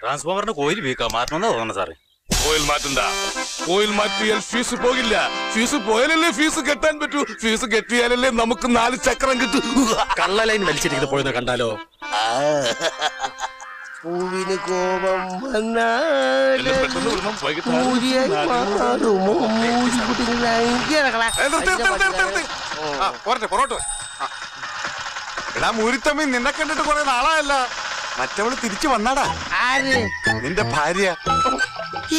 ട്രാൻസ്ഫോമറിന് coil വീക്കാം, മാറ്റണമെന്നാ തോന്നുന്നു സാറേ. Coil മാറ്റണ്ട. Coil മാറ്റിയാൽ ഫീസ് പോകില്ല. ഫീസ് പോയാലല്ലേ ഫീസ് കെട്ടാൻ പറ്റൂ. ഫീസ് കെട്ടിയാലല്ലേ നമുക്ക് 4 ചക്രം കിട്ടൂ. കള്ള ലൈൻ വലിച്ചിരിക്കുന്നത് പോയെന്ന് കണ്ടാലോ? പൂവിന് കോപം വന്നാൽ എടാ മൂരിത്തമ്മി, നിന്നെ കണ്ടിട്ട് കുറെ നാളായല്ല. മറ്റവള് തിരിച്ചു വന്നാടാ. ആര്? നിന്റെ ഭാര്യ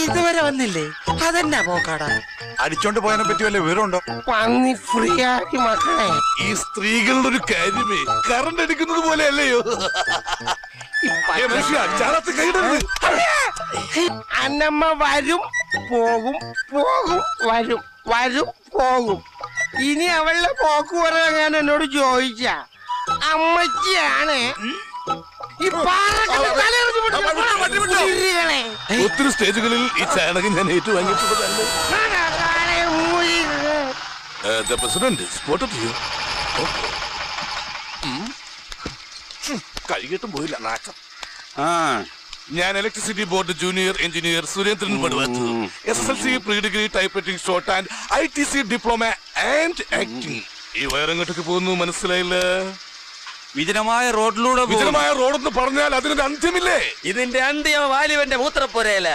ഇതുവരെ വന്നില്ലേ? അതെന്നാ പോക്കാടാ? അടിച്ചോണ്ട് പോയതിനെ പറ്റി വല്ല വിവരമുണ്ടോ? പന്നി ഫ്രീ ആക്കി മക്കളെ. ഈ സ്ത്രീകളുടെ ഒരു കാര്യമേ കറണ്ട് അടിക്കുന്നത് പോലെ അല്ലയോ? അന്നമ്മ വരും പോകും, പോകും വരും, വരും പോകും. ഇനി അവളുടെ പോക്ക് പറയാൻ ഞാൻ എന്നോട് ചോദിച്ച അമ്മച്ചിയാണ്. ഒത്തിരി സ്റ്റേജുകളിൽ ഈ ചാണകം ഞാൻ ഏറ്റുവാങ്ങിയിട്ടുള്ളതല്ലേ. കൈകെട്ടും പോയില്ല നാക്കം. ഞാൻ electricity board junior engineer Surendran Paduvath. SSLC pre degree type writing short and ITC diploma and acting. ഈ വയറങ്ങോട്ടേക്ക് പോകുന്നു, മനസ്സിലായില്ല? വിജനമായ റോഡിലൂടെ. വിജനമായ റോഡെന്ന് പറഞ്ഞാൽ അതിനൊരു അന്ത്യമില്ലേ? ഇതിന്റെ അന്ത്യം വാലിവന്റെ മൂത്രപ്പുരയില.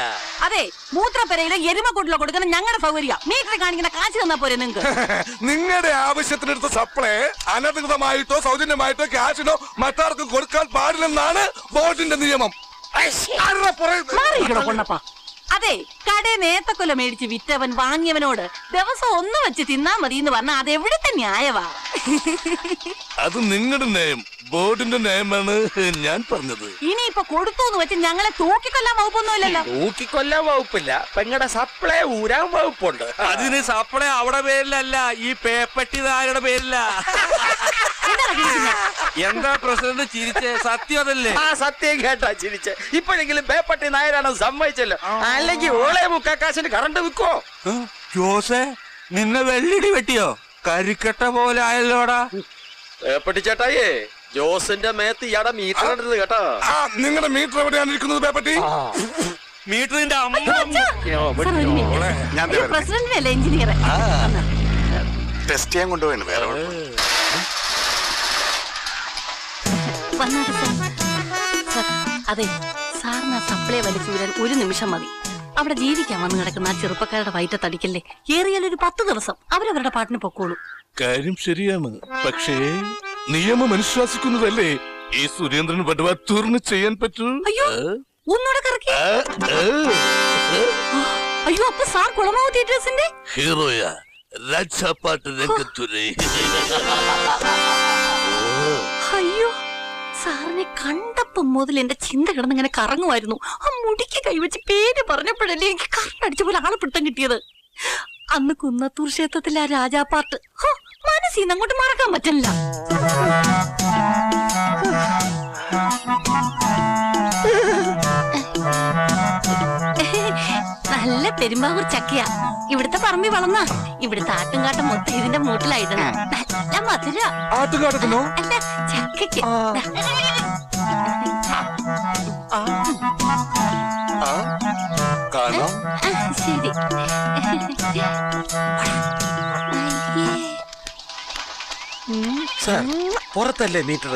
അതെ, മൂത്രപ്പുരയില് എരുമക്കൂട്ടിലോ കൊടുക്കുന്ന ഞങ്ങളുടെ സൗകര്യം. മീറ്റർ കാണിക്കുന്ന കാശ് തന്നാ പോരെ നിങ്ങൾക്ക്? നിങ്ങളുടെ ആവശ്യത്തിനെടുത്ത സപ്ലൈ അനധികൃതമായിട്ടോ സൗജന്യമായിട്ടോ ക്യാഷിനോ മറ്റാർക്കും കൊടുക്കാൻ പാടില്ലെന്നാണ് ബോർഡിന്റെ നിയമം. അതെ, കടയിൽ നേത്തക്കൊല മേടിച്ച് വിറ്റവൻ വാങ്ങിയവനോട് ദിവസം ഒന്ന് വെച്ച് തിന്നാ മതി എന്ന് പറഞ്ഞാൽ അത് എവിടുത്തെ ന്യായവാ? അത് നിങ്ങളുടെ നയം, ബോർഡിന്റെ നയമാണ് ഞാൻ പറഞ്ഞത്. ഇനിയിപ്പൊ കൊടുത്തു എന്ന് വെച്ച് ഞങ്ങളെ തൂക്കിക്കൊല്ലാൻ വകുപ്പൊന്നുമില്ലല്ലോ. തൂക്കിക്കൊല്ലാൻ വകുപ്പില്ല, പെങ്ങടെ സപ്ലൈ ഊരാൻ വകുപ്പുണ്ട്. അതിന് സപ്ലൈ അവിടെ പേരിലല്ല, ഈ പേപ്പട്ടിതാരുടെ പേരില്ല. എന്താ പ്രസിഡന്റ് ചിരിച്ചേ? സത്യം അതല്ലേ? ആ സത്യം കേട്ടാ ചിരിച്ചേ. ഇപ്പോഴെങ്കിലും പേപ്പട്ടി നായരാണെന്ന് സമ്മതിച്ചല്ലോ. അല്ലെങ്കിൽ ഓളെ മുക്കാക്കാശിന് കറണ്ട് വിൽക്കോ? ജോസേ, നിന്നെ വെള്ളിടി വെട്ടിയോ? കരിക്കട്ട പോലെ ആയല്ലോടാ. പേപ്പട്ടി ചേട്ടായേ, ജോസിന്റെ മേത്ത് ഇയാടെ മീറ്റർ കണ്ടത് കേട്ടോ. നിങ്ങളുടെ മീറ്റർ എവിടെയാണ് ഇരിക്കുന്നത് പേപ്പട്ടി? മീറ്ററിന്റെ പ്രസിഡന്റിനല്ലേ എഞ്ചിനീയർ? ടെസ്റ്റ് ചെയ്യാൻ കൊണ്ടുപോയി വേറെ. അതെ, സാറിന് സപ്ലൈ വലിച്ചൂരാൻ 1 നിമിഷം മതി. അവിടെ ജീവിക്കാൻ വന്നു കിടക്കുന്ന ആ ചെറുപ്പക്കാരുടെ വയറ്റത്തടിക്കല്ലേ. ഏറിയാലൊരു 10 ദിവസം അവരവരുടെ പാട്ടിന് പൊക്കോളൂ. കാര്യം ശരിയാണ്, പക്ഷേ നിയമം അനുശാസിക്കുന്നതല്ലേ ഈ സുരേന്ദ്രൻ പടുവാത്തൂറിന് ചെയ്യാൻ പറ്റൂ. അയ്യോ, ഒന്നൂടെ കറക്കി. അയ്യോ, അപ്പൊ സാർ കുളമാവ് തിയേറ്റേഴ്സിന്റെ ഹീറോയാ, രാജാപ്പാട്ട് രംഗത്തുരേ. അയ്യോ, സാറിനെ കണ്ടപ്പം മുതൽ എന്റെ ചിന്ത കിടന്നിങ്ങനെ കറങ്ങുമായിരുന്നു. ആ മുടിക്ക് കൈവച്ച് പേര് പറഞ്ഞപ്പോഴല്ലേ എനിക്ക് കറണ്ടടിച്ച പോലെ ആളെ പിടുത്തം കിട്ടിയത്. അന്ന് കുന്നത്തൂർ ക്ഷേത്രത്തിലെ ആ രാജാപ്പാട്ട് മനസ്സിന്ന് അങ്ങോട്ട് മറക്കാൻ പറ്റില്ല. നല്ല പെരുമ്പാവൂർ ചക്കയാ. ഇവിടുത്തെ പറമ്പി വളർന്ന ഇവിടുത്തെ ആട്ടുംകാട്ടം മൊത്തം ഇതിന്റെ മൂട്ടിലായിട്ടാണ്. നല്ല മധുര. ആട്ടുകാട്ടത്തിനോ? അല്ല, ചക്കയ്ക്ക്. ശരി. പുറത്തല്ലേ മീറ്റർ?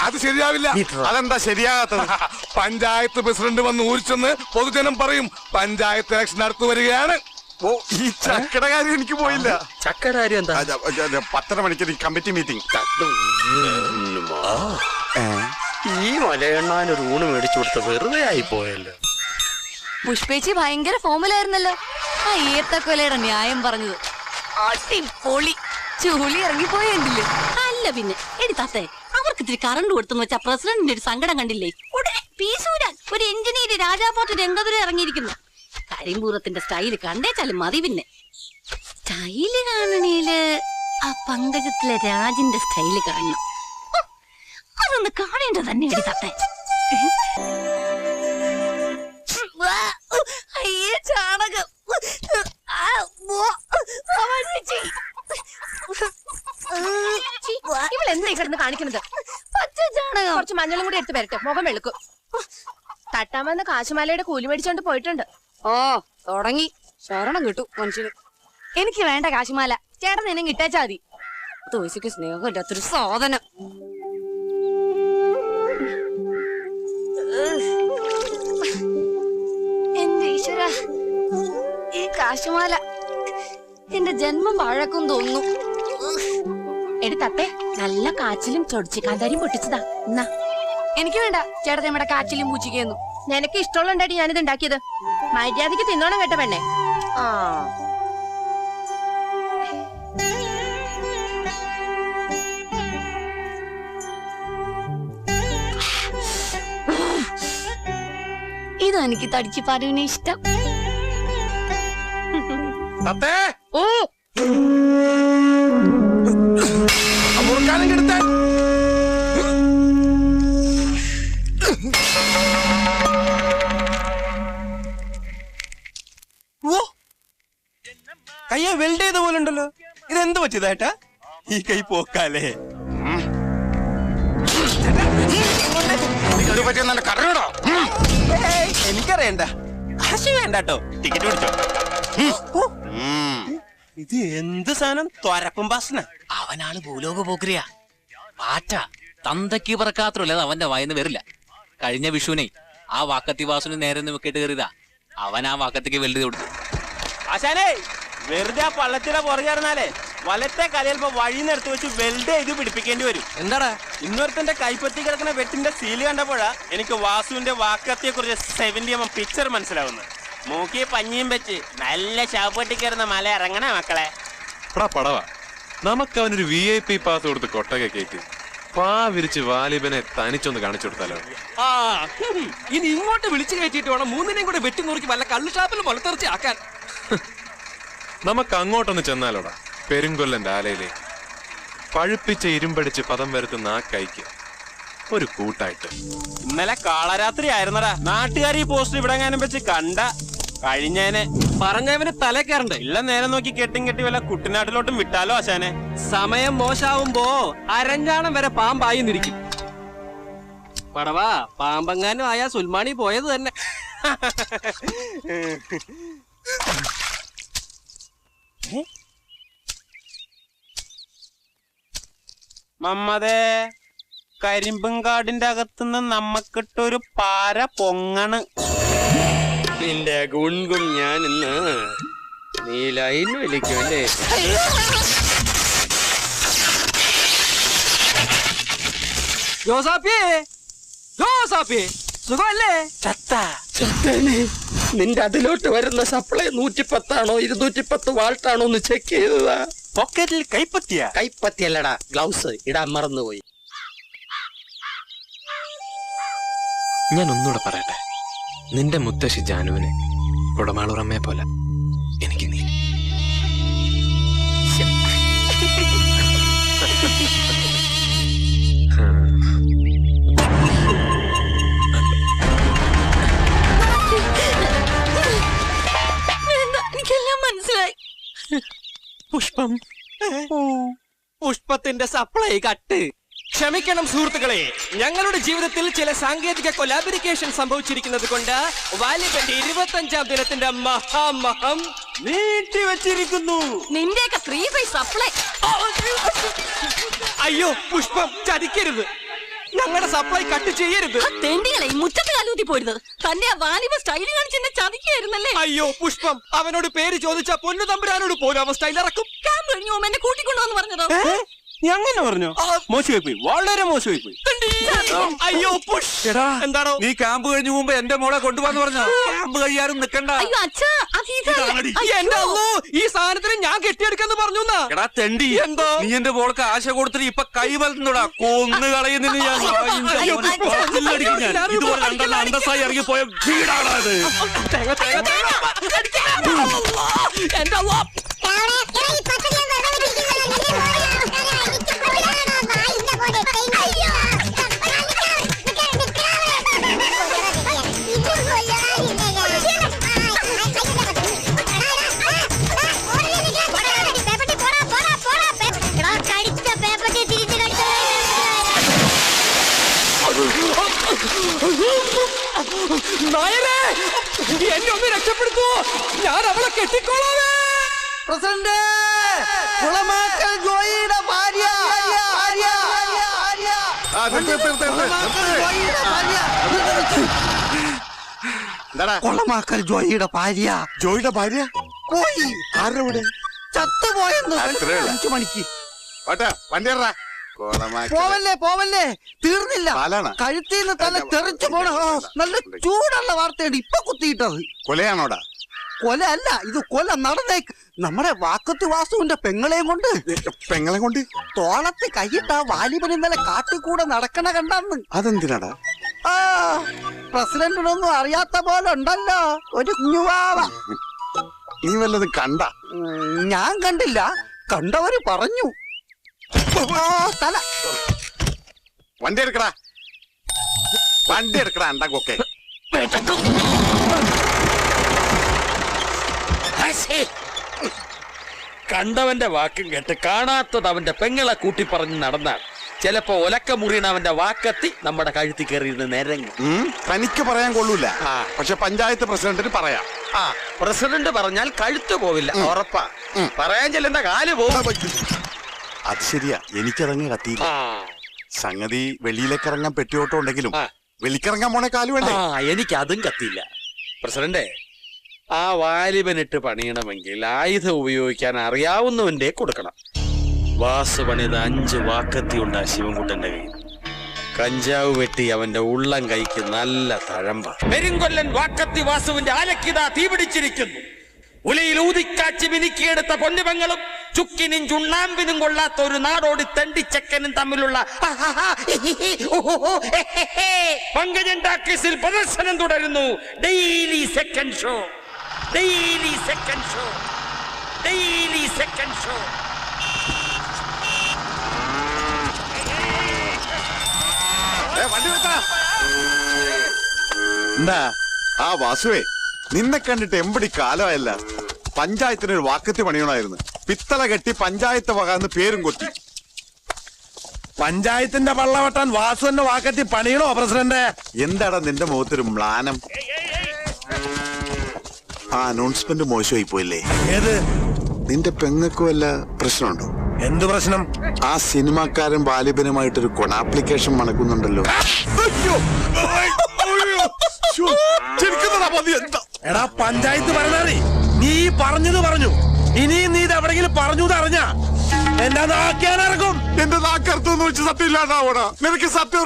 അത് ശരിയാവില്ല. അതെന്താ ശരിയാകാത്തത്? പഞ്ചായത്ത് പ്രസിഡന്റ് വന്ന് ഊരിച്ചെന്ന് പൊതുജനം പറയും. പഞ്ചായത്ത് ഇലക്ഷൻ അടുത്ത് വരികയാണ്. ഓ, ഈ ചക്കയുടെ കാര്യം എനിക്ക് പോയില്ല. ചക്കയുടെ കാര്യം എന്താ? 10:30 മണിക്ക് കമ്മിറ്റി മീറ്റിംഗ്. ഈ മലയെണ്ണാൻ ഒരു ഊണ് മേടിച്ചു കൊടുത്ത വെറുതെ ആയി പോയല്ലോ. പുഷ്പേച്ചി ഭയങ്കര ഫോമിലായിരുന്നല്ലോ. ആ ഏത്തക്കൊലയുടെ ന്യായം പറഞ്ഞത് അടിപൊളി. ചൂളി ഇറങ്ങിപ്പോയെങ്കില്. അല്ല പിന്നെ എടുത്താത്തെ, അവർക്ക് ഇത്തിരി കറണ്ട് കൊടുത്തെന്ന് വെച്ചാ പ്രസിഡന്റിന്റെ ഒരു സങ്കടം കണ്ടില്ലേ? ഉടനെ പീസൂരാൻ ഒരു എഞ്ചിനീയർ രാജാപ്പാട്ട് രംഗതുര ഇറങ്ങിയിരിക്കുന്നു. കരിമ്പൂരത്തിന്റെ സ്റ്റൈല് കണ്ടേച്ചാലും മതി. പിന്നെ സ്റ്റൈല് കാണണേല് ആ പങ്കജത്തിലെ രാജിന്റെ സ്റ്റൈല് കാണണം. അതൊന്ന് കാണേണ്ടത് തന്നെ എടുത്താത്തെ. അയ്യേ, ചാണകം. ഇവളെന്താ കിടന്ന് കാണിക്കുന്നത്? പച്ച ചാണകം. കുറച്ച് മഞ്ഞളും കൂടി എടുത്ത് വരട്ടെ, മുഖം വെളുക്കും. തട്ടാമെന്ന് കാശുമാലയുടെ കൂലി മേടിച്ചോണ്ട് പോയിട്ടുണ്ട്. ഓ തുടങ്ങി ശരണം കിട്ടും മനുഷ്യന്. എനിക്ക് വേണ്ട കാശുമാല, ചേട്ടൻ നിന്നെ കിട്ടാച്ചാ മതി. തോശിക്ക് സ്നേഹമില്ലാത്തൊരു സാധനം. എന്റെ ഈശ്വര, ഈ കാശുമാല എന്റെ ജന്മം വാഴക്കും തോന്നുന്നു. എടി തത്തേ, നല്ല കാച്ചിലും ചൊടിച്ചിക്കാന്താരിയും പൊട്ടിച്ചതാ. എന്നാ എനിക്ക് വേണ്ട ചേട്ടൻ നമ്മുടെ കാച്ചിലും പൂച്ചിക്കുന്നു. നിനക്ക് ഇഷ്ടമുള്ളണ്ടാടി ഞാനിത് ഉണ്ടാക്കിയത്. മര്യാദക്ക് തിന്നോണം കേട്ട പെണ്ണെ. ആ ഇതാ എനിക്ക് തടിച്ചിപ്പാരുവിനെ ഇഷ്ടം. തത്തേ ഓ മുറുക്കാനും കെടുത്താൻ കയ്യെ വെൽഡ് ചെയ്ത പോലെ ഉണ്ടല്ലോ. ഇതെന്ത് പറ്റിയതായിട്ടാ? ഈ കൈ പോക്കാലേ. എനിക്കറിയണ്ട, കാശ് വേണ്ടോ. ടിക്കറ്റ് പിടിച്ചോ. ഇത് എന്ത് സാധനം? തൊരപ്പും പാസന. അവനാള് ഭൂലോക പോക്രിയാ. പാറ്റ തന്തയ്ക്ക് പറക്കാത്രല്ല അവന്റെ വായന്ന് വരില്ല. കഴിഞ്ഞ വിഷുവിനെ ആ വാക്കത്തി വാസുന് നേരെ വിക്കറ്റ് കയറിയതാ. അവൻ ആ വാക്കത്തേക്ക് വെൽഡ് കൊടുത്തു. ആശാനേ, വെറുതെ ആ പള്ളത്തിലെ പുറകെറിഞ്ഞാലേ വലത്തെ കലയിൽപ്പോ വഴി നിർത്തി വെച്ച് വെൽഡ് ചെയ്ത് പിടിപ്പിക്കേണ്ടി വരും. എന്താടാ ഇന്നൊരുത്തന്റെ കൈപ്പത്തി കിടക്കുന്ന വെട്ടിന്റെ സീല് കണ്ടപ്പോഴാ എനിക്ക് വാസുവിന്റെ വാക്കത്തിയെ കുറിച്ച് 70mm പിക്ചർ മനസ്സിലാവുന്നത്. മൂക്കിയെ പഞ്ഞിയും വെച്ച് നല്ല ശവപ്പെട്ടി കയറുന്ന മല ഇറങ്ങണേ മക്കളെ. പടവാ, നമുക്ക് അവനൊരു VIP പാസ് കൊടുത്ത് കൊട്ടക കേക്ക് വിരിച്ച് വാലിബനെ തനിച്ചൊന്ന് കാണിച്ചു കൊടുത്താലോ? ഇനി ഇങ്ങോട്ട് വിളിച്ചു കയറ്റിട്ട് വേണം മൂന്നിനെയും കൂടെ വെട്ടി നുറുക്കി വല്ല കള്ളു ഷാപ്പിൽ മുളത്തിറച്ചി ആക്കാൻ. നമുക്ക് അങ്ങോട്ടൊന്ന് ചെന്നാലോടാ, പെരുങ്കൊല്ലന്റെ ആലയിലെ പഴുപ്പിച്ച ഇരുമ്പടിച്ച് പദം വരുത്തുന്ന ആ കൈക്ക് ഒരു കൂട്ടായിട്ട്. ഇന്നലെ കാളരാത്രി ആയിരുന്നടാ. നാട്ടുകാർ ഈ പോസ്റ്റ് ഇവിടെ എങ്ങാനും വെച്ച് കണ്ട കഴിഞ്ഞേനെ. പറഞ്ഞവന് തല കയറണ്ട്. ഇല്ല നേരം നോക്കി കെട്ടി വല്ല കുട്ടനാട്ടിലോട്ടും വിട്ടാലോ ആശാനെ? സമയം മോശാവുമ്പോ അരഞ്ഞാണം വരെ പാമ്പായി നിരിക്കും. പടവാ, പാമ്പങ്ങാനും ആയാ സുൽമാണി പോയത് തന്നെ. മമ്മതേ, കരിമ്പുംകാടിന്റെ അകത്തുനിന്ന് നമ്മക്കിട്ടൊരു പാര പൊങ്ങണ്. നിന്റെ ഗുൺകും ഞാൻ ഇന്ന് നീലായിന്ന് വിളിക്കും അല്ലേ? ജോസാപ്പിയേ, ജോസാപ്പിയേ, സുഖമല്ലേ? നിന്റെ അതിലോട്ട് വരുന്ന സപ്ലൈ 110 ആണോ 210 വാൾട്ടാണോ ഒന്ന് ചെക്ക് ചെയ്തതാ. പോക്കറ്റിൽ കൈപ്പത്തിയല്ലടാ, ഗ്ലൗസ് ഇടാൻ മറന്നുപോയി. ഞാൻ ഒന്നുകൂടെ പറയട്ടെ, നിന്റെ മുത്തശ്ശി ജാനുവിന് കുടമാളൂറമ്മയെ പോലെ എനിക്ക് നീ. എനിക്കെല്ലാം മനസ്സിലായി. പുഷ്പം, പുഷ്പത്തിന്റെ സപ്ലൈ കട്ട്. ക്ഷമിക്കണം സുഹൃത്തുക്കളെ, ഞങ്ങളുടെ ജീവിതത്തിൽ ചില സാങ്കേതിക കൊലാബറിക്കേഷൻ സംഭവിച്ചിരിക്കുന്നത് കൊണ്ട് വാലിബന്റെ 25ാം ദിനത്തിന്റെ മഹാമഹം നീട്ടിവെച്ചിരിക്കുന്നു. നിന്റെയൊക്കെ 3 സപ്ലൈ. അയ്യോ പുഷ്പം, ചതിക്കരുത്. ഞങ്ങളുടെ സപ്ലൈ കട്ട് ചെയ്യരുത്. തെണ്ടികളെ മുറ്റത്ത് കാലൂത്തി പോരുത്. തന്റെ ആ വാലിബ സ്റ്റൈൽ കാണിച്ച് എന്നെ ചതിക്കായിരുന്നല്ലേ? അയ്യോ പുഷ്പം, അവനോട് പേര് ചോദിച്ച പൊന്നു തമ്പുരാനോട് പോലും അവൻ സ്റ്റൈൽ ഇറക്കും. ക്യാമ്പ് കഴിഞ്ഞു എന്നെ കൂട്ടിക്കൊണ്ടുവന്ന് പറഞ്ഞതോ? നീ അങ്ങനെ പറഞ്ഞോ? മോശമായി പോയി, വളരെ മോശമായി പോയി. അയ്യോ പുഷ്. എന്താണോ നീ ക്യാമ്പ് കഴിഞ്ഞു മുമ്പ് എന്റെ മോളെ കൊണ്ടുപോകാന്ന് പറഞ്ഞ? ക്യാമ്പ് കഴിയാനും നിക്കണ്ട. അയ്യോ അച്ഛാ, എന്റെ അല്ലോ, ഈ സാധനത്തിന് ഞാൻ കെട്ടിയെടുക്കാന്ന് പറഞ്ഞു. എടാ തെണ്ടി, എന്തോ നീ എന്റെ മോൾക്ക് ആശ കൊടുത്തിട്ട് ഇപ്പൊ കൈ വലത്തുന്നോടാ, കൊന്നു കളയുന്നതിന് ഞാൻ. ഇതുപോലെ രണ്ടെണ്ണം അന്തസ്സായി ഇറങ്ങിപ്പോയ വീടാണ് അത്. എന്റെ അല്ലോ, നായരെ എന്നെ ഒന്ന് രക്ഷപ്പെടുത്തൂ, ഞാൻ അവളെ കെട്ടിക്കോളാവേ. പ്രസിഡന്റ് കുളമാക്കൽ ജോയിയുടെ ഭാര്യ കൊളമാക്കൽ ജോയിയുടെ ഭാര്യ. ജോയിയുടെ ഭാര്യ പോയി. ആരുടെ കൂടെ? ചത്തുപോയെന്ന്. അത്രേ ഉള്ളൂ. 5 മണിക്ക്. ഓട്ടെ വണ്ടി പോവല്ലേ തീർന്നില്ല. പാലാണ്. കഴുത്തിൽ നിന്ന് തന്നെ തെറിച്ചു പോണ നല്ല ചൂടുള്ള വാർത്തയാണ് ഇപ്പൊ കുത്തിയിട്ടത്. കൊലയാണോടാ? കൊല അല്ല, ഇത് കൊല നടന്നേക്ക്. നമ്മുടെ വാക്കത്ത് വാസുവിന്റെ പെങ്ങളെയും കൊണ്ട്. പെങ്ങളെ കൊണ്ട് തോളത്ത് കൈയിട്ട വാലിബൻ ഇന്നലെ കാട്ടിക്കൂടെ നടക്കണ കണ്ടെന്ന്. അതെന്തിനാടാ? ആ പ്രസിഡന്റിനൊന്നും അറിയാത്ത പോലെ ഉണ്ടല്ലോ ഒരു കുഞ്ഞുവാവ. നീ വല്ലതും കണ്ട? ഞാൻ കണ്ടില്ല, കണ്ടവര് പറഞ്ഞു. തല വണ്ടി എടുക്കടാ, വണ്ടി എടുക്കടാ അണ്ടക്കൊക്കെ. കണ്ടവന്റെ വാക്കും കേട്ട് കാണാത്തത് അവന്റെ പെങ്ങളെ കൂട്ടി പറഞ്ഞ് നടന്നാൽ ചിലപ്പോ ഒലക്ക മുറിയണ അവന്റെ വാക്കത്തി നമ്മുടെ കഴുത്തി കയറിയിരുന്ന് നിരങ്ങും. തനിക്ക് പറയാൻ കൊള്ളൂല, പക്ഷെ പഞ്ചായത്ത് പ്രസിഡന്റിന് പറയാം. പ്രസിഡന്റ് പറഞ്ഞാൽ കഴുത്ത് പോവില്ല, ഉറപ്പാ. പറയാൻ ചെല്ലുന്ന കാല് പോകും. അത് ശരിയാ, എനിക്കിറങ്ങി കത്തിയില്ല. സംഗതി വെളിയിലേക്ക് ഇറങ്ങാൻ പെട്ടിയോട്ടം ഉണ്ടെങ്കിലും വെളിക്കിറങ്ങാൻ പോണേ കാല് വേണ്ടേ? എനിക്ക് അതും കത്തിയില്ല. പ്രസിഡന്റ്, ആ വാലിബനിട്ട് പണിയണമെങ്കിൽ ആയുധം ഉപയോഗിക്കാൻ അറിയാവുന്നവന്റെ കൊടുക്കണം. വാസു പണിത് 5 വാക്കത്തി ഉണ്ടാ ശിവൻകുട്ടന്റെ കയ്യിൽ. കഞ്ചാവ് വെട്ടി അവന്റെ ഉള്ളം കൈക്ക് നല്ല തഴമ്പ. പെരുങ്കൊല്ലൻ വാക്കത്തി വാസുവിന്റെ ആലക്കിത തീപിടിച്ചിരിക്കുന്നു. ഉലയിൽ ഊതിക്കാച്ചി മിനുക്കിയെടുത്ത പൊന്നുപെങ്ങളും ചുക്കിനും ചുണ്ണാമ്പിനും കൊള്ളാത്ത ഒരു നാടോടി തെണ്ടിച്ചക്കനും തമ്മിലുള്ള പങ്കജൻ ടാക്കീസിൽ പ്രദർശനം തുടരുന്നു. Daily second show, daily second show, daily second show. എന്താ ആ വാസുവേ, നിന്നെ കണ്ടിട്ട് എമ്പടി കാലമല്ല. പഞ്ചായത്തിനൊരു വാക്കത്തി പണിയണമായിരുന്നു. പിത്തള കെട്ടി പഞ്ചായത്ത് വകാന്ന് പേരും കൊത്തി. പഞ്ചായത്തിന്റെ പള്ള വെട്ടാൻ വാസു എന്നെ വാക്കത്തി പണിയണോ പ്രസിഡന്റ്? എന്താടാ നിന്റെ മുഖത്തൊരു മ്ലാനം? ആ അനൗൺസ്മെന്റ് മോശമായി പോയില്ലേ? ഏത്? നിന്റെ പെങ്ങക്ക് വല്ല പ്രശ്നമുണ്ടോ? എന്ത് പ്രശ്നം? ആ സിനിമാക്കാരൻ വാലിബനുമായിട്ടൊരു കൊണാപ്ലിക്കേഷൻ മണക്കുന്നുണ്ടല്ലോ. എടാ പഞ്ചായത്ത് ഭരണാധി, നീ പറഞ്ഞത് പറഞ്ഞു. ഇനിയും നീ ഇത് എവിടെങ്കിലും പറഞ്ഞു അറിഞ്ഞ എന്റെ നാക്കിയാനിറക്കും. എന്റെ നാക്കർത്തെന്ന് വെച്ച് സത്യം ഇല്ലാണ്ടാവോടാ. നിനക്ക് സത്യം